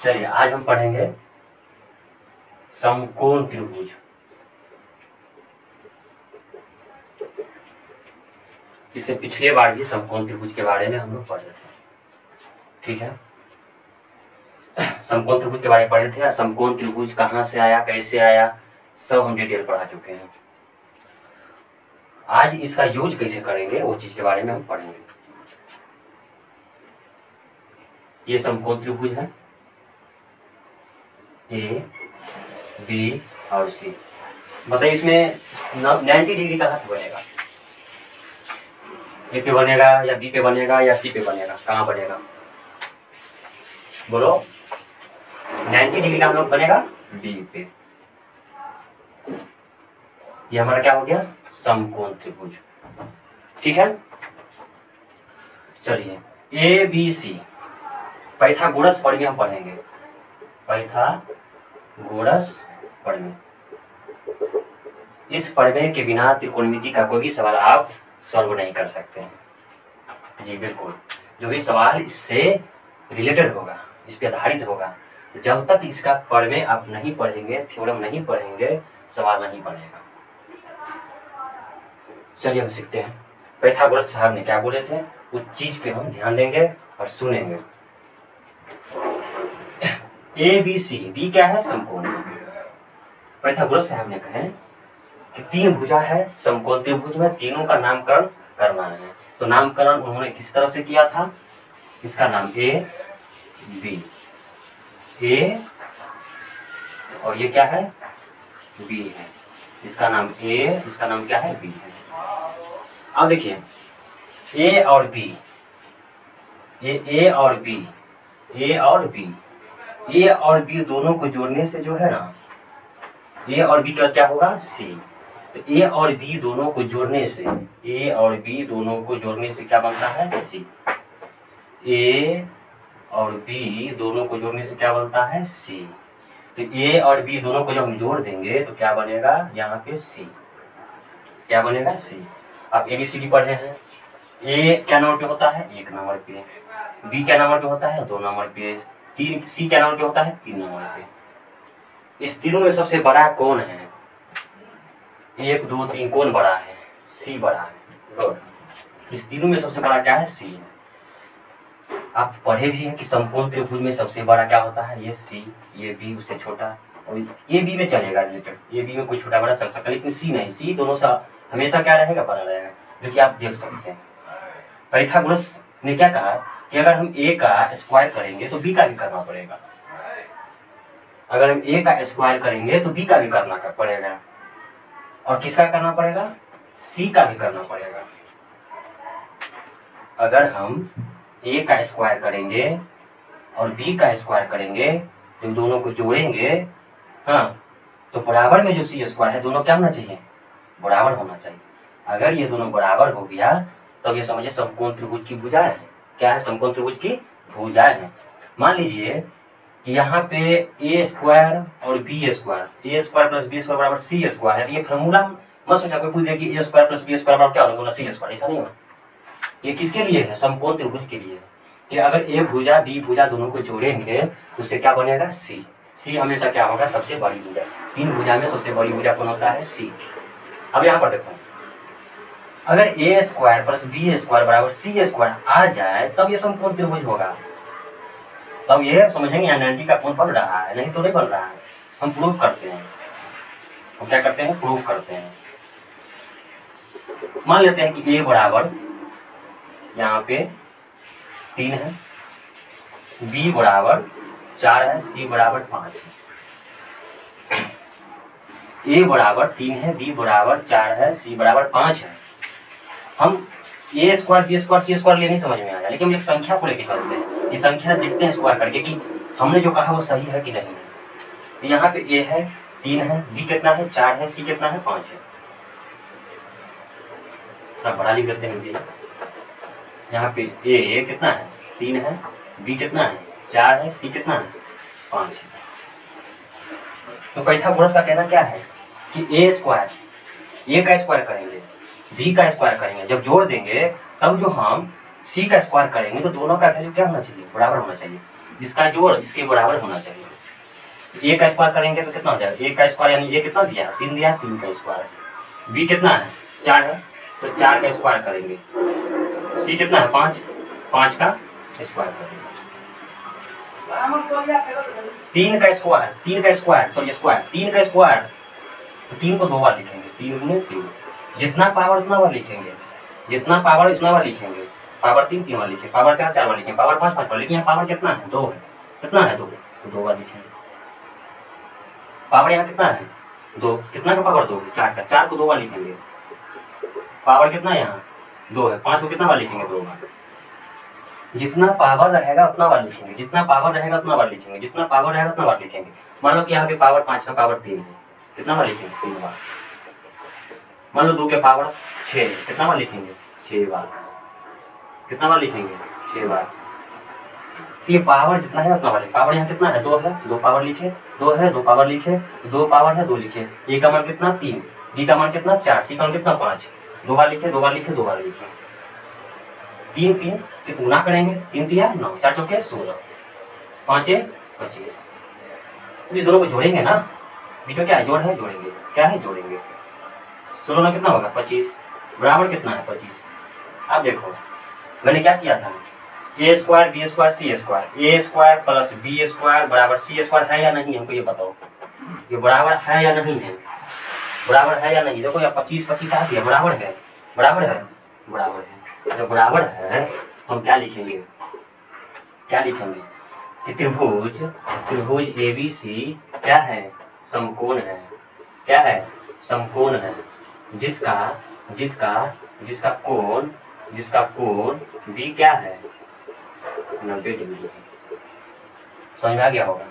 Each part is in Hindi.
चलिए आज हम पढ़ेंगे समकोण त्रिभुज। इससे पिछले बार भी समकोण त्रिभुज के बारे में हम लोग पढ़े थे, ठीक है। समकोण त्रिभुज के बारे में पढ़े थे। समकोण त्रिभुज कहाँ से आया, कैसे आया, सब हम डिटेल पढ़ा चुके हैं। आज इसका यूज कैसे करेंगे वो चीज के बारे में हम पढ़ेंगे। ये समकोण त्रिभुज है ए बी और सी। बताइए इसमें 90 डिग्री का हाथ बनेगा, ए पे बनेगा या बी पे बनेगा या सी पे बनेगा, कहाँ बनेगा बोलो। 90 डिग्री का हम लोग बनेगा बी पे। ये हमारा क्या हो गया, समकोण त्रिभुज, ठीक है। चलिए ए बी सी पाइथागोरस प्रमेय हम पढ़ेंगे। पाइथागोरस प्रमेय, इस प्रमेय के बिना त्रिकोणमिति का कोई भी सवाल आप सॉल्व नहीं कर सकते हैं। जी बिल्कुल, जो भी सवाल इससे रिलेटेड होगा, इस पे आधारित होगा, जब तक इसका प्रमेय आप नहीं पढ़ेंगे, थ्योरम नहीं पढ़ेंगे, सवाल नहीं बनेगा। चलिए हम सीखते हैं पाइथागोरस साहब ने क्या बोले थे, उस चीज पे हम ध्यान देंगे और सुनेंगे। ए बी सी, बी क्या है, समकोण। पाइथागोरस साहब ने कहे कि 3 भुजा है समकोण त्रिभुज में, तीनों का नामकरण करना है। तो नामकरण उन्होंने किस तरह से किया था, इसका नाम ए बी, ए और ये क्या है, बी है, इसका नाम ए, इसका नाम क्या है, बी है। अब देखिए ए और बी, ए और बी, ए और बी, ए और बी दोनों को जोड़ने से जो है ना, ए और बी का क्या होगा, सी। तो ए और बी दोनों को जोड़ने से, ए और बी दोनों को जोड़ने से क्या बनता है, सी। ए और बी दोनों को जोड़ने से क्या बनता है, सी। तो ए और बी दोनों को जब हम जोड़ देंगे तो क्या बनेगा, यहाँ पे सी, क्या बनेगा, सी। आप ABCD पढ़े हैं। ए क्या नंबर पे होता है, 1 नंबर पे, बी क्या नंबर पे होता है, 2 नंबर पे, सी क्या नंबर पे होता है, 3 नंबर पे। इस तीनों में सबसे बड़ा कौन है, 1 2 3 कौन बड़ा है, सी बड़ा है। गुड। इस तीनों में सबसे बड़ा क्या है, सी है। आप पढ़े भी हैं कि समकोण त्रिभुज में सबसे बड़ा क्या होता है, ये सी, ये बी उससे छोटा, और ये बी में चलेगा रिलेटेड, ये बी में कोई छोटा बड़ा चल सकता है, लेकिन सी नहीं, सी दोनों सा हमेशा क्या रहेगा, बड़ा रहेगा, जो कि आप देख सकते हैं। पाइथागोरस ने क्या कहा कि अगर हम ए का स्क्वायर करेंगे तो बी का भी करना पड़ेगा, अगर हम ए का स्क्वायर करेंगे तो बी का भी करना पड़ेगा, और किसका करना पड़ेगा, सी का भी करना पड़ेगा। अगर हम ए का स्क्वायर करेंगे और बी का स्क्वायर करेंगे, तो दोनों को जोड़ेंगे, हाँ, तो बराबर में जो सी स्क्वायर है, दोनों क्या होना चाहिए, बराबर होना चाहिए। अगर ये दोनों बराबर हो गया तब ये समझिए समकोण त्रिभुज की भुजाएं हैं। क्या है, समकोण त्रिभुज की भुजाएं हैं। मान लीजिए कि यहाँ पे ए स्क्वायर और बी स्क्वायर, ए स्क्वायर प्लस बी स्क्वायर बराबर सी स्क्वायर है। तो ये फॉर्मूला मत सोचा कोई पूछ दे कि ए स्क्वायर प्लस बी स्क्वायर बराबर क्या होगा, सी स्क्वायर, ऐसा नहीं है। ये किसके लिए है, समकोण त्रिभुज के लिए है कि अगर ए भुजा बी भुजा दोनों को जोड़ेंगे तो उससे क्या बनेगा, सी। सी हमेशा क्या होगा, सबसे बड़ी भुजा। 3 भुजा में सबसे बड़ी भुजा कौन होता है, सी। अब यहाँ पर देखो, अगर ए स्क्वायर प्लस बी स्क्वायर बराबर सी स्क्वायर आ जाए तब ये समकोण त्रिभुज होगा। तब ये समझेंगे यहाँ 90 का कोण बन रहा है, नहीं तो नहीं बन रहा है। हम प्रूव करते हैं, हम क्या करते हैं, प्रूव करते हैं। मान लेते हैं कि ए बराबर यहाँ पे 3 है, बी बराबर 4 है, सी बराबर 5 है। ए बराबर 3 है, बी बराबर 4 है, सी बराबर 5 है। हम ए स्क्वायर बी स्क्वायर सी स्क्वायर लिए नहीं समझ में आया, लेकिन हम एक संख्या को लेकर चलते हैं। ये संख्या देखते हैं स्क्वायर करके कि हमने जो कहा वो सही है कि नहीं है। तो यहाँ पे ए है 3 है, बी कितना है 4 है, सी कितना है 5 है। थोड़ा बड़ा लिख देते हैं। यहाँ पे ए कितना है 3 है, बी कितना है 4 है, सी कितना है 5 है। तो पाइथागोरस का कहना क्या है कि ए स्क्वायर, ए का स्क्वायर करेंगे, बी का स्क्वायर करेंगे, जब जोड़ देंगे तब जो हम सी का स्क्वायर करेंगे तो दोनों का वैल्यू क्या होना चाहिए, बराबर होना चाहिए। इसका जोड़ इसके बराबर होना चाहिए। ए का स्क्वायर करेंगे तो कितना हो जाएगा, ए का स्क्वायर यानी ए कितना दिया, 3 दिया, 3 का स्क्वायर। बी कितना है, 4 है, तो 4 का स्क्वायर करेंगे। सी कितना है, 5, 5 का स्क्वायर करेंगे। 3 का स्क्वायर, 3 का स्क्वायर सॉरी स्क्वायर, 3 का स्क्वायर, तो 3 को 2 बार लिखेंगे, 3 गुने 3, जितना पावर उतना बार लिखेंगे, जितना पावर उतना बार लिखेंगे। पावर 3 3 बार लिखे, पावर 4 4 बार लिखे, पावर 5 5 बार लिखे। यहाँ पावर कितना है, 2 है, कितना है 2, तो 2 बार लिखेंगे। पावर यहाँ कितना है, 2, कितना का पावर 2 है, 4 का, 4 को 2 बार लिखेंगे। पावर कितना है यहाँ, 2 है, 5 को कितना बार लिखेंगे, 2 बार। जितना पावर रहेगा उतना बार लिखेंगे, जितना पावर रहेगा उतना बार लिखेंगे, जितना पावर रहेगा उतना बार लिखेंगे। मान लो कि यहाँ पे पावर 5 का पावर 3 है, कितना बार लिखेंगे, 3 बार। मान लो 2 के पावर 6 है, कितना बार लिखेंगे, 6 बार। कितना बार लिखेंगे, 6 बार। तो ये पावर जितना है उतना बार। पावर यहाँ कितना है, 2 है, 2 पावर लिखे, 2 है, 2 पावर लिखे, 2 पावर है, 2 लिखे। ए का मान कितना, 3, बी का मान कितना, 4, सी का मान कितना, 5, 2 बार लिखे, 2 बार लिखे, 2 बार लिखे। 3 3 गुना करेंगे, 3 3 9, 4 चौके 16, 5 25। इस दोनों को जोड़ेंगे ना, बीच में क्या है, जोड़ है, जोड़ेंगे, क्या है, जोड़ेंगे। 16 में कितना होगा, 25, बराबर कितना है, 25। अब देखो मैंने क्या किया था, ए स्क्वायर बी स्क्वायर सी स्क्वायर, ए स्क्वायर प्लस बी स्क्वायर बराबर सी स्क्वायर है या नहीं, हमको ये बताओ, ये बराबर है या नहीं है, बराबर है या नहीं। देखो यहाँ 25 25 आ गया, बराबर है, बराबर है, बराबर है। जब बराबर है हम क्या लिखेंगे, क्या लिखेंगे कि त्रिभुज, त्रिभुज ABC क्या है, समकोण है, क्या है, समकोण है, जिसका जिसका जिसका कोण, जिसका कोण B क्या है, 90 डिग्री है। समझ में आ गया होगा।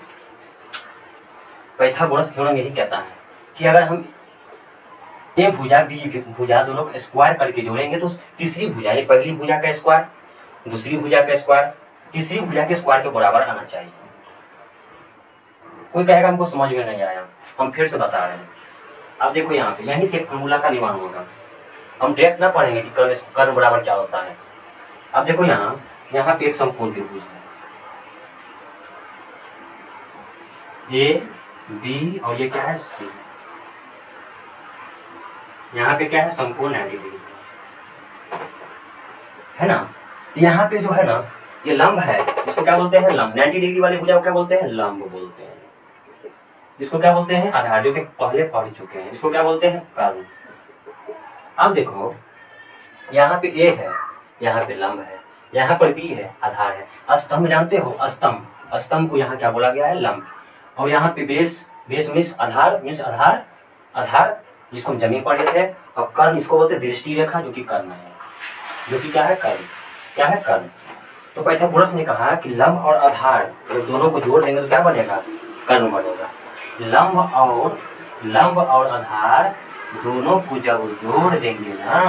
पाइथागोरस थ्योरम यही कहता है कि अगर हम ये भुजा बी भुजा दोनों का स्क्वायर करके जोड़ेंगे तो तीसरी भुजा, ये पहली भुजा का स्क्वायर, दूसरी भुजा का स्क्वायर, तीसरी भुजा के स्क्वायर के बराबर आना चाहिए। कोई कहेगा हमको समझ में नहीं आया, हम फिर से बता रहे हैं। अब देखो यहाँ पे यहीं से फॉर्मूला का निर्माण होगा, हम डायरेक्ट ना पढ़ेंगे कि कर्ण बराबर क्या होता है। अब देखो यहाँ पे एक समकोण त्रिभुज है, ए बी और ये क्या है, सी। यहाँ पे क्या है, समकोण 90 डिग्री है ना। तो यहाँ पे जो है ना, ये लंब है, इसको क्या बोलते हैं, लंब। 90 डिग्री वाले भुजा को क्या बोलते हैं, लंब बोलते हैं। इसको क्या बोलते हैं, आधार, जो कि पहले पढ़ चुके हैं। इसको क्या बोलते हैं, कर्ण। अब देखो यहाँ पे ए है, यहाँ पे लंब है, यहाँ पर बी है, आधार है। स्तंभ जानते हो, स्तंभ, स्तंभ को यहाँ क्या बोला गया है, लंब। और यहाँ पे बेस, बेस मीन्स आधार, मीन्स आधार, आधार जिसको हम जमीन पढ़े थे। और कर्ण इसको बोलते हैं दृष्टि रेखा, जो कि कर्ण है, जो कि क्या है, कर्ण, क्या है, कर्ण। तो पाइथागोरस ने कहा कि लंब और आधार जब दोनों को जोड़ देंगे तो क्या बनेगा, कर्ण बनेगा। लंब और आधार दोनों को जब जोड़ देंगे ना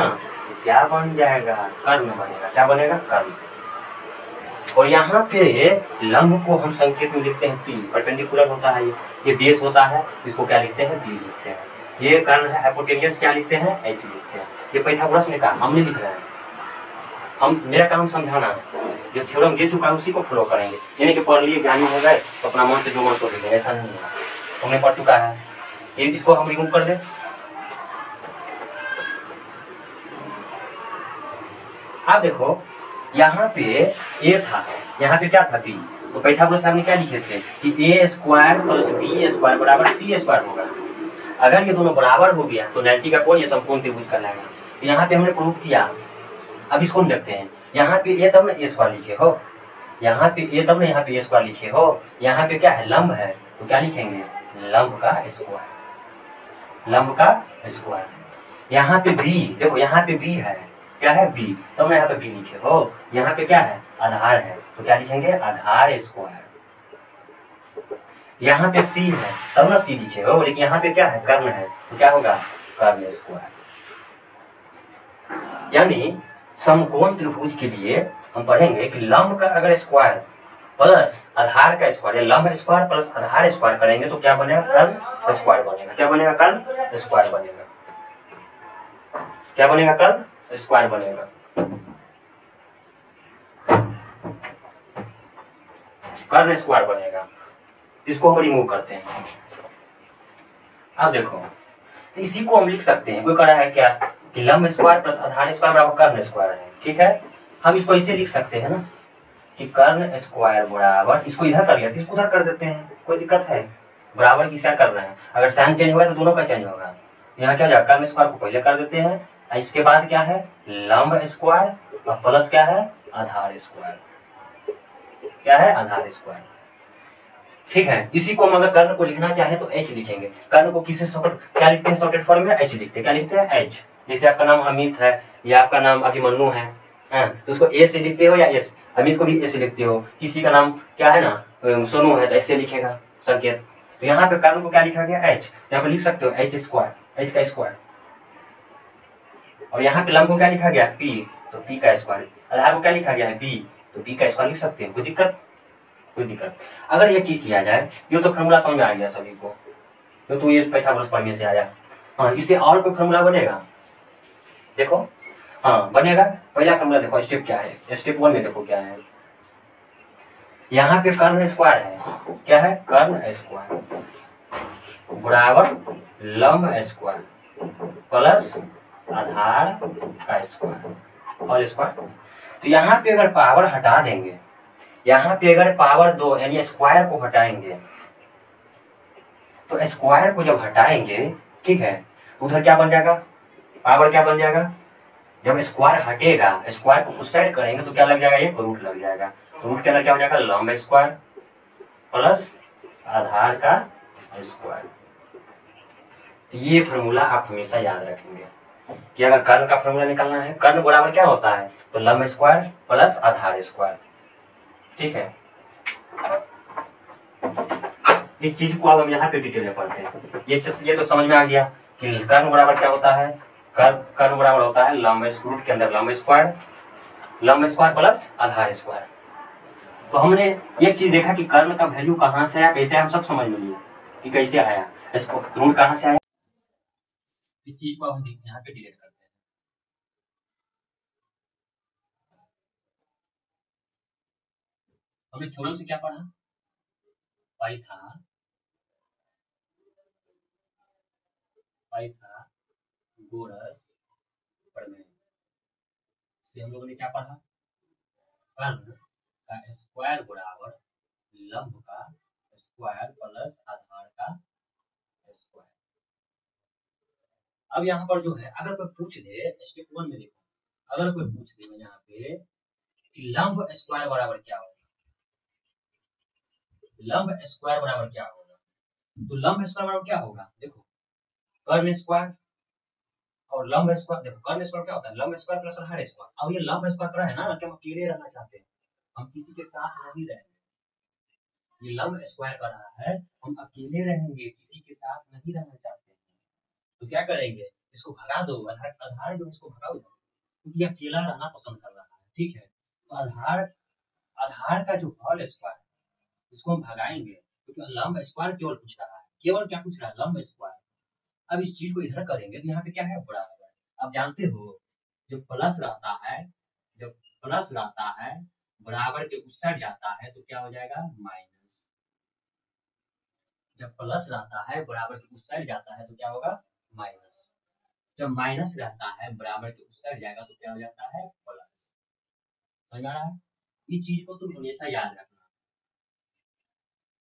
तो क्या बन जाएगा, कर्ण बनेगा। क्या बनेगा, कर्ण। और यहाँ पे लंब को हम संकेत में लिखते हैं P, परपेंडिकुलर होता है ये बेस होता है, इसको क्या लिखते हैं, B लिखते हैं। ये कर्ण है, हाइपोटेनियस क्या लिखते हैं, H लिखते हैं। ये पाइथागोरस ने कहा, हम नहीं लिख रहे हैं, हम, मेरा काम समझाना है। जो थ्योरम दे चुका है उसी को फॉलो करेंगे, यानी कि पढ़ लिए ज्ञानी हो गए तो अपना मन से जो मन सो देंगे, ऐसा नहीं है। हमने पढ़ चुका है, ये इसको हम रिमूव कर दें। आप देखो यहाँ पे ए था, यहाँ पे क्या था, बी। तो पाइथागोरस साहब ने क्या लिखे थे कि ए स्क्वायर प्लस बी स्क्वायर बराबर सी स्क्वायर होगा। अगर ये दोनों बराबर हो गया तो 90 का कोण ये समकोण त्रिभुज कहलाएगा। तो यहाँ पे हमने प्रूव किया। अब इसको हम देखते हैं, यहाँ पे ए तब ना ए स्क्वायर लिखे हो, यहाँ पे ए तब ना यहाँ पे ए स्क्वायर लिखे हो। यहाँ पे क्या है, लंब है, तो क्या लिखेंगे, लंब का स्क्वायर, लंब का स्क्वायर। यहाँ पे बी, देखो यहाँ पे बी है, क्या है, बी, तब ना यहाँ पे बी लिखे हो। यहाँ पे क्या है, आधार है, तो क्या लिखेंगे, आधार स्क्वायर। यहाँ पे सी है, तब ना सी लिखे हो, लेकिन यहाँ पे क्या है, कर्ण है, तो क्या होगा, कर्ण स्क्वायर। यानी समकोण त्रिभुज के लिए हम पढ़ेंगे कि लंब का अगर स्क्वायर प्लस आधार का स्क्वायर, लंब स्क्वायर प्लस आधार स्क्वायर करेंगे तो क्या बनेगा, कर्ण स्क्वायर बनेगा। क्या बनेगा, कर्ण स्क्वायर बनेगा। क्या बनेगा, कर्ण स्क्वायर बनेगा। कर्ण स्क्वायर बनेगा, इसको हम रिमूव करते हैं। अब देखो, तो इसी को हम लिख सकते हैं, कोई कह रहा है क्या कि लंब स्क्वायर प्लस आधार स्क्वायर बराबर कर्ण स्क्वायर है, ठीक है। हम इसको ऐसे लिख सकते हैं ना कि कर्ण स्क्वायर बराबर, इसको इधर कर लिया तो इसको उधर कर देते हैं, कोई दिक्कत है। बराबर की साइन कर रहे हैं, अगर साइन चेंज होगा तो दोनों का चेंज होगा। यहाँ क्या हो जाएगा, कर्ण स्क्वायर को पहले कर देते हैं, इसके बाद क्या है लंब स्क्वायर और प्लस क्या है आधार स्क्वायर, क्या है आधार स्क्वायर, ठीक है। इसी को हम अगर कर्ण को लिखना चाहे तो एच लिखेंगे। कर्ण को किसे शॉर्ट क्या लिखते हैं, शॉर्टेड फॉर्म में एच लिखते हैं, क्या लिखते हैं एच। जैसे आपका नाम अमित है या आपका नाम अभिमन्यु है, तो उसको ए से लिखते हो या एस, अमित को भी ए से लिखते हो। किसी का नाम क्या है ना सोनू है तो ऐसे लिखेगा संकेत। तो यहाँ पे कर्ण को क्या लिखा गया एच, यहाँ पे लिख सकते हो एच स्क्वायर, एच का स्क्वायर। और यहाँ पे लंब को क्या लिखा गया पी, तो पी का स्क्वायर। आधार को क्या लिखा गया है बी, तो बी का स्क्वायर लिख सकते हैं, कोई दिक्कत, कोई दिक्कत। अगर ये चीज किया जाए, ये तो फॉर्मूला समझ में आ गया सभी को, तो ये पाइथागोरस प्रमेय से आया। हाँ, इससे और कोई फॉर्मूला बनेगा, देखो हाँ बनेगा। पहला फॉर्मूला देखो, स्टेप क्या है, स्टेप 1 में देखो क्या है। यहाँ पे कर्ण स्क्वायर है, क्या है कर्ण स्क्वायर बराबर लंब स्क्वायर प्लस आधार का स्क्वायर और स्क्वायर। तो यहाँ पे अगर पावर हटा देंगे, यहाँ पे अगर पावर 2 यानी स्क्वायर को हटाएंगे, तो स्क्वायर को जब हटाएंगे, ठीक है, उधर क्या बन जाएगा, पावर क्या बन जाएगा। जब स्क्वायर हटेगा, स्क्वायर को उस साइड करेंगे तो क्या लग जाएगा, ये रूट लग जाएगा। रूट के अंदर क्या हो जाएगा लंब स्क्वायर प्लस आधार का स्क्वायर। तो ये फॉर्मूला आप हमेशा याद रखेंगे कि अगर कर्ण का फॉर्मूला निकालना है, कर्ण बराबर क्या होता है, तो लंब स्क्वायर प्लस आधार स्क्वायर, ठीक है। इस चीज को अब हम यहाँ पे डिटेल में पढ़ते हैं। ये तो समझ में आ गया कि कर्ण बराबर क्या होता है, कर्ण बराबर होता है लंब रूट के अंदर लंब स्क्वायर प्लस आधार स्क्वायर। तो हमने एक चीज देखा कि कर्ण का वैल्यू कहाँ से आया, कैसे हम सब समझ लिए कि कैसे आया, इसको रूट कहाँ से आया। इस चीज को हम यहाँ पे डिलीट करते हैं। हमने थ्योरम से क्या पढ़ा, पाइथागोरस प्रमेय से हम लोगों ने क्या पढ़ा, कर्ण का स्क्वायर बराबर लंब का स्क्वायर प्लस आधार का स्क्वायर। अब यहाँ पर जो है, अगर कोई पूछ दे, स्टेप 1 में देखो, अगर कोई पूछ दे यहाँ पे कि लंब स्क्वायर बराबर क्या होगा, लंब स्क्वायर बराबर क्या होगा, तो लंब स्क्वायर बराबर क्या होगा, देखो कर्ण स्क्वायर और लंब स्क्वायर। देखो कर्ण स्क्वायर क्या होता है, लंब स्क्वायर प्लस आधार स्क्वायर। अब ये लंब स्क्वायर कर रहा है ना कि हम अकेले रहना चाहते हैं, हम किसी के साथ नहीं रहेंगे। ये लंब स्क्वायर कर रहा है, हम अकेले रहेंगे, किसी के साथ नहीं रहना चाहते हैं। तो क्या करेंगे, इसको भगा दो, आधार जो इसको भगाओ, क्योंकि अकेला रहना पसंद कर रहा है, ठीक है। तो आधार का जो होल स्क्वायर इसको हम भगाएंगे, क्योंकि लंब स्क्वायर केवल पूछ रहा है, केवल क्या पूछ रहा है, लंब स्क्वायर। अब इस चीज को इधर करेंगे तो यहाँ पे क्या है बराबर। अब जानते हो जो प्लस रहता है बराबर के उस साइड जाता है तो क्या हो जाएगा माइनस। जब प्लस रहता है बराबर के उस साइड जाता है तो क्या होगा माइनस। जब माइनस रहता है बराबर के उस साइड जाएगा तो क्या हो जाता है प्लस। समझ आ रहा है, इस चीज को तुम हमेशा याद रखना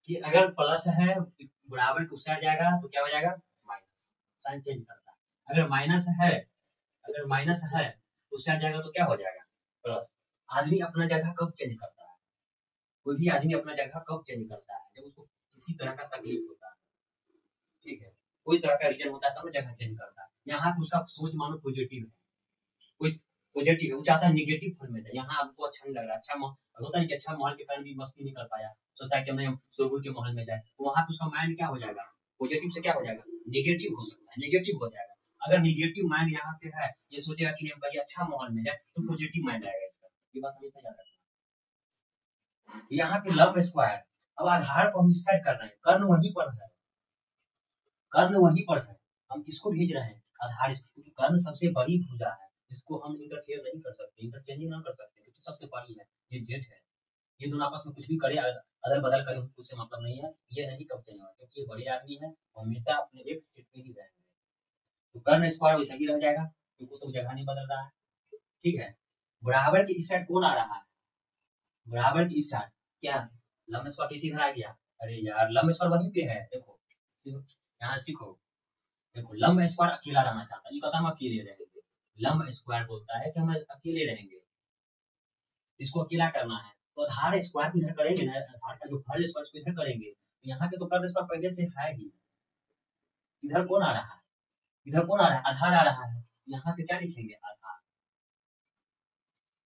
कि अगर प्लस है बराबर के उस साइड जाएगा तो क्या हो जाएगा माइनस, साइन चेंज करता है। अगर माइनस है उस साइड जाएगा तो क्या हो जाएगा प्लस। आदमी अपना जगह कब चेंज करता है, कोई भी आदमी अपना जगह कब चेंज करता है, जब उसको किसी तरह का तकलीफ होता है, ठीक है, कोई तरह का रीजन होता है तब जगह चेंज करता है। यहाँ पे उसका सोच मानो पॉजिटिव है, कोई पॉजिटिव है, वो चाहता है निगेटिव फॉर्म में जाए। यहाँ आपको अच्छा नहीं लग रहा, अच्छा होता है कि अच्छा माहौल के कारण भी मस्ती नहीं कर पाया, सोचता है कि हम शोरगुल के माहौल में जाए, तो वहाँ पे उसका माइंड क्या हो जाएगा, पॉजिटिव से क्या हो जाएगा निगेटिव हो सकता है, निगेटिव हो जाएगा। अगर निगेटिव माइंड यहाँ पे है, ये सोचेगा कि हम कहीं अच्छा माहौल में जाए तो पॉजिटिव माइंड आएगा इसका। ये बात हमेशा याद रखना। यहाँ पे लंब स्क्वायर, अब आधार को हम इस साइड कर रहे हैं, कर्ण वहीं पर है, हम किसको भेज रहे हैं आधार, क्योंकि कर्ण सबसे बड़ी भुजा है, इसको हम इंटरफेयर नहीं कर सकते, इंटरचेंजिंग ना कर सकते, क्योंकि सबसे बड़ी है, ये जेड है। ये दोनों आपस में कुछ भी करे, अदल बदल करे, उससे मतलब नहीं है, ये नहीं कब चेंज होगा, क्योंकि ये बड़े आदमी है, हमेशा अपने एक सीट पे ही रहेंगे। तो कर्ण स्क्वायर वैसे ही रह जाएगा, क्योंकि तो जगह नहीं बदल रहा है। ठीक है, बराबर के इस साइड कौन आ रहा है, बराबर की इस साइड क्या लंब स्क्वायर किसी इधर आ गया। अरे यार लंब स्क्वायर वहीं पे है, देखो यहाँ सीखो, देखो लंब स्क्वायर अकेला रहना चाहता है, ये कहता हम अकेले रहेंगे, लंब स्क्वायर बोलता है कि हम अकेले रहेंगे, इसको अकेला करना है, तो आधार स्क्वायर को इधर करेंगे ना, आधार का जो हर स्क्वायर को इधर करेंगे, तो यहाँ पे तो कर्ण स्क्वायर पहले से है ही, इधर कौन आ रहा है, इधर कौन आ रहा है, आधार आ रहा है, यहाँ पे क्या लिखेंगे आधार,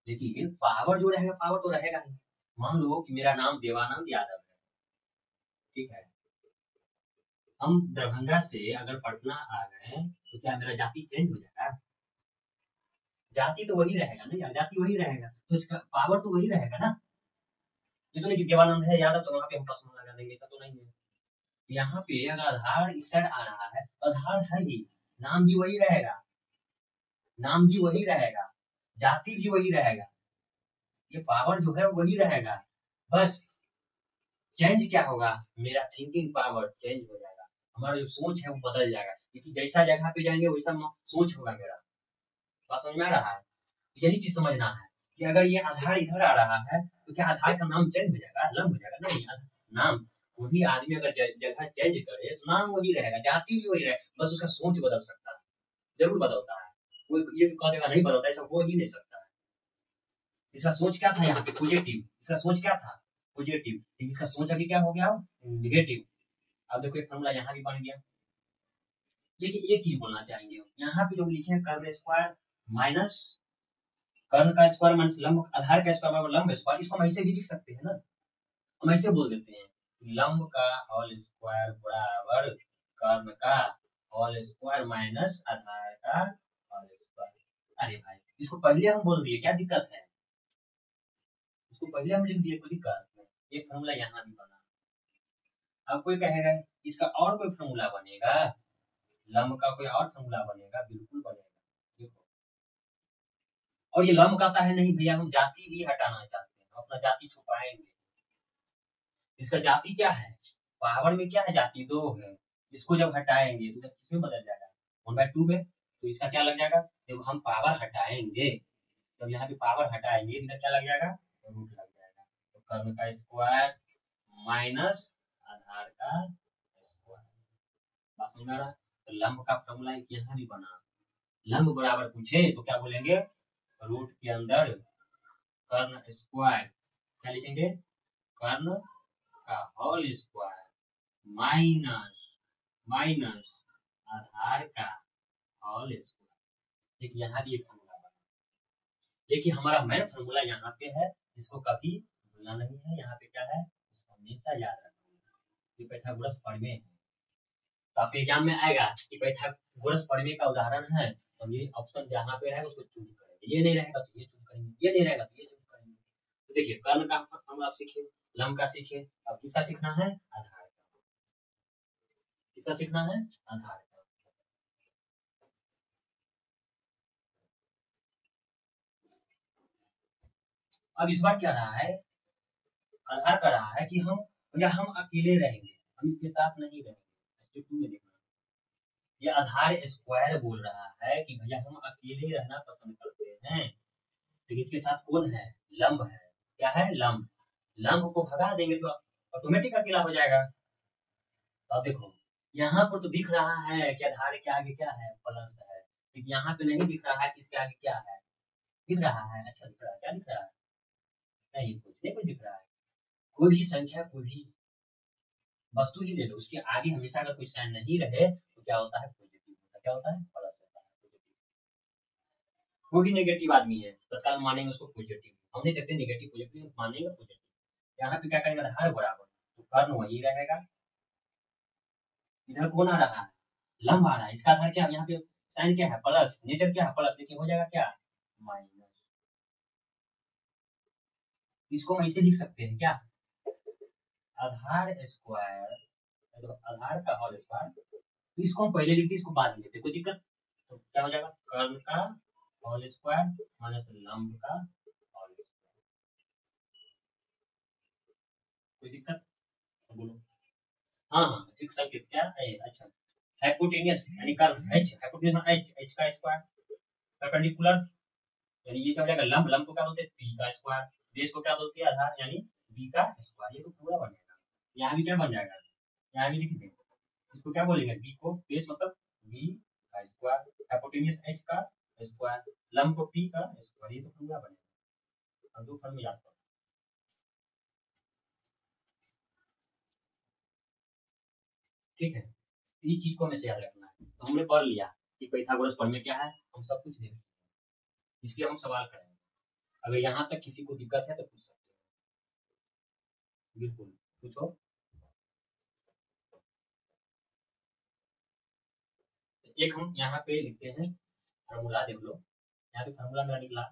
लेकिन पावर जो रहेगा, पावर तो रहेगा ही। मान लो कि मेरा नाम देवानंद यादव है, ठीक है, हम दरभंगा से अगर पटना आ गए तो क्या मेरा जाति चेंज हो जाएगा, जाति तो वही रहेगा ना यार, जाति वही रहेगा, तो इसका पावर तो वही रहेगा ना। ये तो नहीं कि देवानंद है यादव तो वहां पे हम प्रश्न लगा देंगे, ऐसा तो नहीं है। यहाँ पे अगर आधार इस साइड आ रहा है, आधार है ही, नाम भी वही रहेगा, नाम भी वही रहेगा, जाति भी वही रहेगा, ये पावर जो है वही रहेगा, बस चेंज क्या होगा, मेरा थिंकिंग पावर चेंज हो जाएगा, हमारा जो सोच है वो बदल जाएगा, क्योंकि जैसा जगह पे जाएंगे वैसा सोच होगा मेरा। बात समझ में आ रहा है, यही चीज समझना है कि अगर ये आधार इधर आ रहा है तो क्या आधार का नाम चेंज हो जाएगा, लंब हो जाएगा, नहीं, नाम वही आदमी अगर जगह चेंज करे तो नाम वही रहेगा, जाति भी वही रहेगा, बस उसका सोच बदल सकता है, जरूर बदलता है, कोई ये कह देगा नहीं बदलता, ऐसा हो ही नहीं सकता है। इसका सोच क्या था यहाँ पे, पॉजिटिव, इसका सोच क्या था पॉजिटिव, लेकिन इसका सोच अभी क्या हो गया निगेटिव। अब देखो एक फॉर्मूला यहाँ भी बन गया, लेकिन एक चीज बोलना चाहेंगे, यहाँ पे जो लिखे हैं कर्ण स्क्वायर माइनस कर्ण का स्क्वायर माइनस लंब, आधार का स्क्वायर बराबर लंब स्क्वायर, इसको हम ऐसे भी लिख सकते हैं ना, हम ऐसे बोल देते हैं लंब का होल स्क्वायर बराबर कर्ण का होल स्क्वायर माइनस आधार का होल स्क्वायर। अरे भाई इसको पहले हम बोल दिए, क्या दिक्कत है, इसको पहले हम लिख दिए, कोई दिक्कत नहीं, एक फॉर्मूला यहाँ भी बना। अब कोई कहेगा इसका और कोई फॉर्मूला बनेगा, लंब का कोई और फॉर्मूला बनेगा, बिल्कुल बनेगा, देखो। और ये लंब कहता है नहीं भैया हम जाति भी हटाना चाहते हैं, अपना जाति छुपाएंगे, इसका जाति क्या है, पावर में क्या है जाति, 2 है, इसको जब हटाएंगे तो किसमें बदल जाएगा 1/2 में, तो इसका क्या लग जाएगा, जब हम पावर हटाएंगे, जब यहाँ पे पावर हटाएंगे इधर क्या लग जाएगा, रूट लग जाएगा, तो कर्ण का स्क्वायर माइनस आधार का स्क्वायर। बात समझ में आ रहा है, तो लंब का फॉर्मूला यहाँ भी बना, लंब बराबर पूछे तो क्या बोलेंगे, रूट के अंदर कर्ण स्क्वायर, क्या लिखेंगे कर्ण का होल स्क्वायर माइनस माइनस आधार का होल स्क्वायर। देखिए यहाँ भी एक फॉर्मूला बना, देखिए हमारा मेन फॉर्मूला यहाँ पे है, इसको कभी भूलना नहीं है, यहाँ पे क्या है इसको हमेशा याद रखना है, ये पाइथागोरस प्रमेय है, तो आपके एग्जाम में आएगा कि पाइथागोरस प्रमेय का उदाहरण है, तो ये ऑप्शन जहाँ पे रहेगा उसको चूज करेंगे, ये नहीं रहेगा तो ये चूज करेंगे, ये नहीं रहेगा तो ये चूज करेंगे। तो देखिए कर्ण का हम आप सीखे, लंब का सीखे, अब किसका सीखना है आधार का, किसका सीखना है आधार का। अब इस बार क्या रहा है, आधार का रहा है कि हम या हम अकेले रहेंगे, हम इसके साथ नहीं रहेंगे, स्टेप 2 में देखना, ये आधार स्क्वायर बोल रहा है कि भैया हम अकेले रहना पसंद करते हैं, लेकिन इसके साथ कौन है लंब है, क्या है लंब, लंब को भगा देंगे तो ऑटोमेटिक अकेला हो जाएगा। अब देखो यहाँ पर तो दिख रहा है कि आधार के आगे क्या है प्लस है, लेकिन यहाँ पे नहीं दिख रहा है कि इसके आगे क्या है, दिख रहा है, अच्छा दिख रहा है, क्या दिख रहा है, नहीं कुछ नहीं, कुछ दिख रहा है, कोई भी संख्या कोई भी वस्तु ही ले लो, उसके आगे हमेशा अगर कोई साइन नहीं रहे तो क्या होता है पॉजिटिव होता है, क्या होता है प्लस होता है, पॉजिटिव। कोई भी नेगेटिव आदमी है तत्काल मानेंगे उसको पॉजिटिव, हम नहीं देखते नेगेटिव पॉजिटिव, मानेंगे पॉजिटिव। यहाँ पे क्या करेंगे आधार बराबर, तो कर्ण वही रहेगा, इधर कौन आ रहा है लंब आ रहा है, इसका आधार क्या, यहाँ पे साइन क्या है प्लस, नेचर क्या है प्लस, लेकिन हो जाएगा क्या माइनस, इसको हम ऐसे लिख सकते हैं क्या आधार स्क्वायर, तो आधार का होल स्क्वायर, तो इसको हम पहले लिखते इसको बाद में लिखते, कोई दिक्कत, तो क्या हो जाएगा कर्ण का होल स्क्वायर माइनस लंब का होल स्क्वायर। कोई दिक्कत? बोलो। हाँ हाँ, एक संकेत क्या है? अच्छा, हाइपोटेनियस यानी curve H, hypotenuse H, H का स्क्वायर परपेंडिकुलर, यानी ये क्या हो जाएगा? लंब, लंब को क्या बोलते हैं? पी का स्क्वायर। बेस को क्या बोलते हैं? आधार, यानी बी का स्क्वायर। ये तो पूरा बन जाएगा। यहाँ भी क्या बन जाएगा? यहाँ भी लिख देंगे, इसको क्या बोलेंगे? बी को बेस मतलब बी का स्क्वायर, हाइपोटेनियस एच का स्क्वायर, लंब को पी का स्क्वायर। ये तो पूरा बनेगा। अब दो फॉर्म याद करो, ठीक है? इस चीज को हमें से याद रखना है। तो हमने पढ़ लिया कि पाइथागोरस प्रमेय क्या है, हम सब कुछ देख, इसके हम सवाल करेंगे। अगर यहाँ तक किसी को दिक्कत है तो पूछ सकते हैं, बिल्कुल पूछो। एक हम यहाँ पे लिखते हैं फॉर्मूला, देख लो यहाँ पे फॉर्मूला मेरा निकला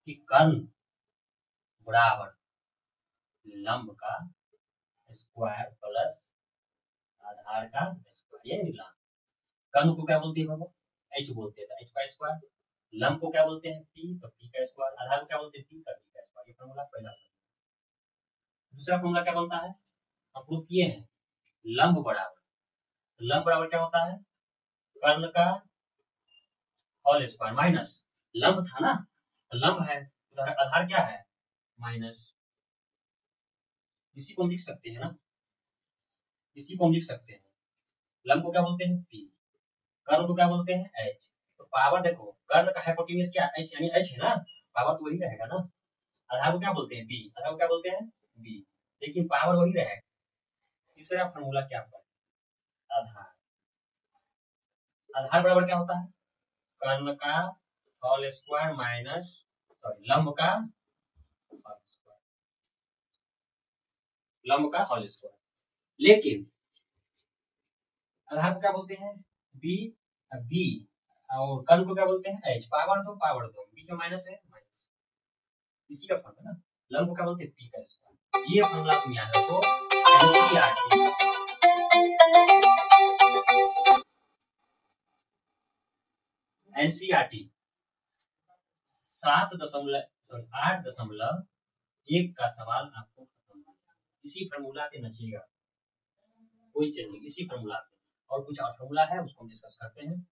कि कर्ण बराबर लंब का स्क्वायर प्लस आधार का स्क्वायर, ये निकला। कर्ण को क्या बोलते हैं बाबा? एच बोलते हैं, एच का स्क्वायर। लंब को क्या बोलते हैं? पी, तो पी का स्क्वायर। आधार को क्या बोलते हैं? पी का स्क्वायर। ये फॉर्मूला पहला। दूसरा फॉर्मूला क्या बनता है? हम प्रूफ किए हैं, लंब बराबर, लंब बराबर क्या होता है? कर्ण का होल स्क्वायर माइनस, लंब था ना, लंब है, आधार क्या है? माइनस। इसी को हम लिख सकते हैं ना, इसी को हम लिख सकते हैं। लंब को क्या बोलते हैं? पी, कर्ण को क्या बोलते हैं? एच। तो पावर देखो, कर्ण का हाइपोटेन्यूज क्या? एच, यानी एच है ना, पावर तो वही रहेगा ना। आधार को क्या बोलते हैं? बी, आधार को क्या बोलते हैं? बी, लेकिन पावर वही रहेगा। तीसरा फॉर्मूला क्या होता है? आधार, आधार बराबर क्या होता है? कर्ण का होल स्क्वायर माइनस, सॉरी, लंब का होल स्क्वायर, लंब का होल स्क्वायर। लेकिन आधार को क्या बोलते हैं? बी, बी, और कर्ण को क्या बोलते हैं? एच। पावर दो, पावर दो, बीच में माइनस है, माइनस, इसी का फॉर्म है ना। लंब को क्या बोलते हैं? पी का स्क्वायर। ये फॉर्मूला तुम याद रखो, एनसीईआरटी, एनसीईआरटी 8.1 का सवाल आपको खत्म हो गया। इसी फॉर्मूला पे नचेगा, कोई चेंज नहीं, इसी फॉर्मूला पे। और कुछ और फॉर्मूला है, उसको हम डिस्कस करते हैं।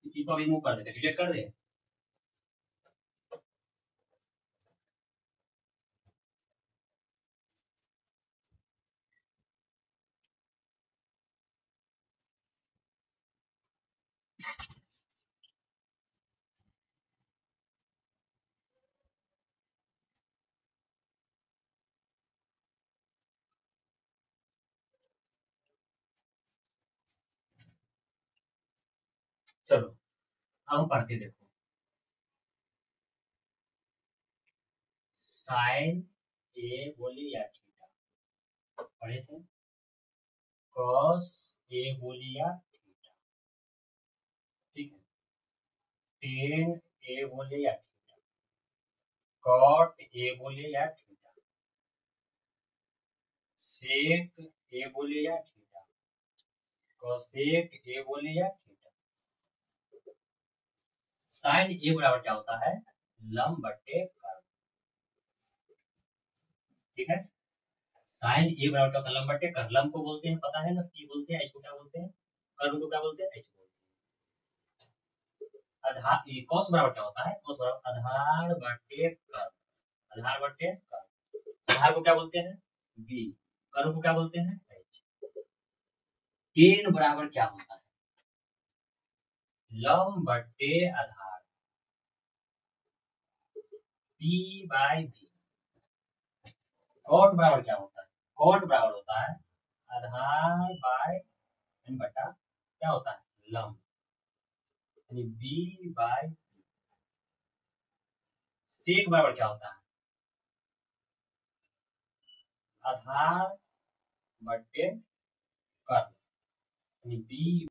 इस चीज को रिमूव कर देते, डिलीट कर दे। चलो अब हम पढ़ते, देखो, साइन ए बोली या थीटा पढ़े थे, कॉस ए बोली या थीटा, ठीक है, टेन ए बोले या थीटा, कॉट ए बोले या थीटा, सेक ए बोले या थीटा, कोसेक ए बोले या थीटा। साइन ए बराबर क्या होता है? लंब बटे कर्व, ठीक है। साइन ए बराबर क्या होता है? लंब बटे कर्व। लंब को बोलते हैं, पता है ना, पी बोलते हैं, एच को क्या बोलते हैं? कर्व को क्या बोलते हैं? एच बोलते हैं। आधार, कॉस बराबर क्या होता है? कॉस बराबर आधार बटे कर्व, आधार बटे कर्व। आधार को क्या बोलते हैं? बी, कर्व को क्या बोलते हैं? एच। टेन बराबर क्या होता है? लंब बटे आधार, पी बाय बी। कॉट बराबर क्या होता है? कॉट बराबर होता है आधार बाय एन बटा क्या होता है? लंब, यानी बी बाय बी। सेक बराबर क्या होता है? आधार बटे कर्व, यानी बी